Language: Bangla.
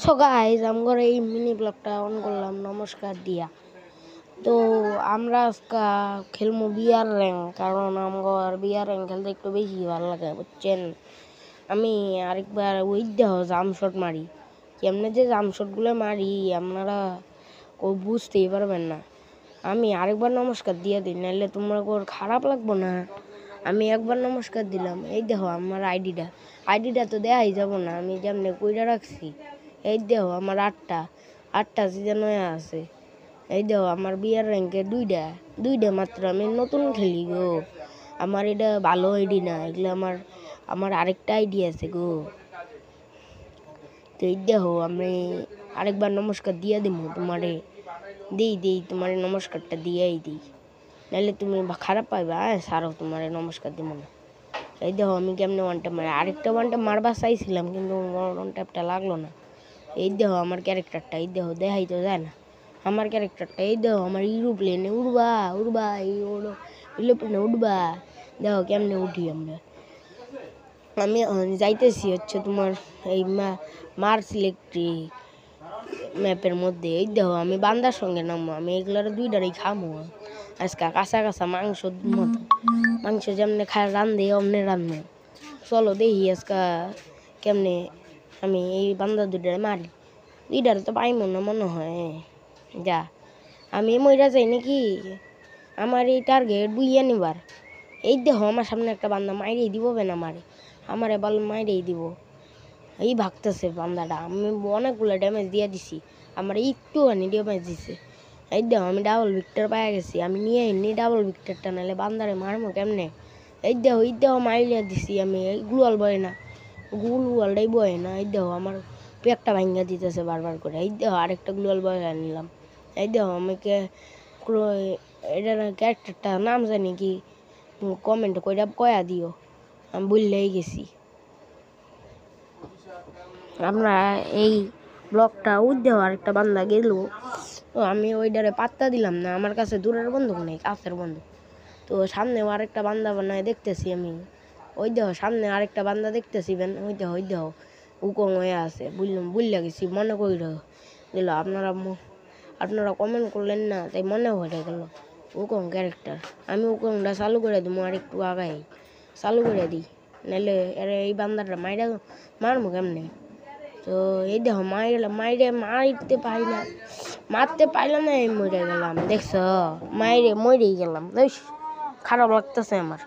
সো গাইজ আমরা এই মিনি ব্লগটা অন করলাম নমস্কার দিয়া। তো আমরা আজকে খেলবো বিয়ার র্যাঙ্ক, কারণ আমার বিয়ার র্যাঙ্ক খেলতে একটু বেশি ভালো লাগে বুঝছেন। আমি আরেকবার ওই দেহ জামশট মারি, কেমনে যে জামশটগুলো মারি আপনারা বুঝতেই পারবেন না। আমি আরেকবার নমস্কার দিয়ে দিই, নাহলে তোমরা খারাপ লাগবো না। আমি একবার নমস্কার দিলাম, এই দেখো আমার আইডিটা তো দেখাই যাব না, আমি যেমনি কইরা রাখছি। এই দেখো আমার আটটা সিজন হয়ে আছে। এই দেখো আমার বিয়ার র্যাঙ্কে দুইটা মাত্র। আমি নতুন খেলি গো, আমার এটা ভালো আইডি না, এগুলো আমার আরেকটা আইডি আছে গো। তো এই দেখো আমি আরেকবার নমস্কার দিয়ে দিব তোমারে, দিই তোমার নমস্কারটা দিয়েই দিই, নাহলে তুমি খারাপ পাইবা। সারো তোমার নমস্কার দিব না। এই দেখো আমি কেমনে ওয়ান ট্যাপ মারি, আরেকটা ওয়ান ট্যাপ মারবা চাইছিলাম কিন্তু ওয়ান ট্যাপটা লাগলো না। এই দেখো আমার ক্যারেক্টারটা, এই দেখো দেখাই তো যায় না আমার ক্যারেক্টারটা। এই দেখো আমার ইউরোপ্লেনে উড়বা এই ইউরোপ্লেনে উঠবা। দেখো কেমনে উঠি আমি যাইতেছি হচ্ছে তোমার এই মার্স ইলেকট্রিক ম্যাপের মধ্যে। এই দেখো আমি বান্দার সঙ্গে নামবো, আমি এগুলোর দুইটারই খামো আজকে। কাঁচা মাংস যেমনি খায় রান্ধে অমনে রান্ধবো। চলো দেখি আজকে কেমনে আমি এই বান্দা দুইটারে মারি। দুইটারে তো পাইমো না মনে হয়। যা আমি মইরা যাই নাকি, আমার এই টার্গেট বুইয়া নিবার। এই দেখো আমার সামনে একটা বান্দা মাইরেই দিব বেন, আমারে বল মাইরেই দিব। এই ভাগতেছে বান্দাটা, আমি অনেকগুলো ড্যামেজ দিয়ে দিছি, আমার একটুখানি ড্যামেজ দিছে। এই দেখো আমি ডাবল ভিক্টর পাই গেছি, আমি নিয়ে এমনি ডাবল ভিক্টরটা, নাহলে বান্দারে মারমো কেমনে। এই দেখো মাইলিয়া দিছি আমি। এই গ্লুয়ালটাই বয়ে না। এই দেখো আমার পেটটা ভাঙ্গা দিতেছে বারবার করে। এই দেখো আরেকটা গ্লুয়াল বয়ে নিলাম। এই দেখো আমাকে এটার ক্যারেক্টারটা নাম জানি কি, কমেন্ট কয়া দিও, আমি ভুললেই গেছি। আমরা এই ব্লগটা উদ্দেহ আরেকটা বান্দা গেল, তো আমি ওইটারে পাত্তা দিলাম না। আমার কাছে দূরের বন্দুক নেই, কাছের বন্দুক। তো সামনেও আরেকটা বান্দা বানায় দেখতেছি আমি। ওই দেখো সামনে আরেকটা বান্দা দেখতেছি, ওই দেখো উকং হয়ে আছে। বুঝলে গেছি, মনে করি দিল। আপনারা কমেন্ট করলেন না, তাই মনে হয়ে গেল উকং ক্যারেক্টার। আমি উকংটা চালু করে দিব, আর একটু আগাই চালু করে দিই, নাহলে এই বান্দাটা মারবো কেমনে। তো এই দেখো মারতে পাইলাম না, এই মরে গেলাম। দেখছো মরেই গেলাম। খারাপ লাগতেছে আমার।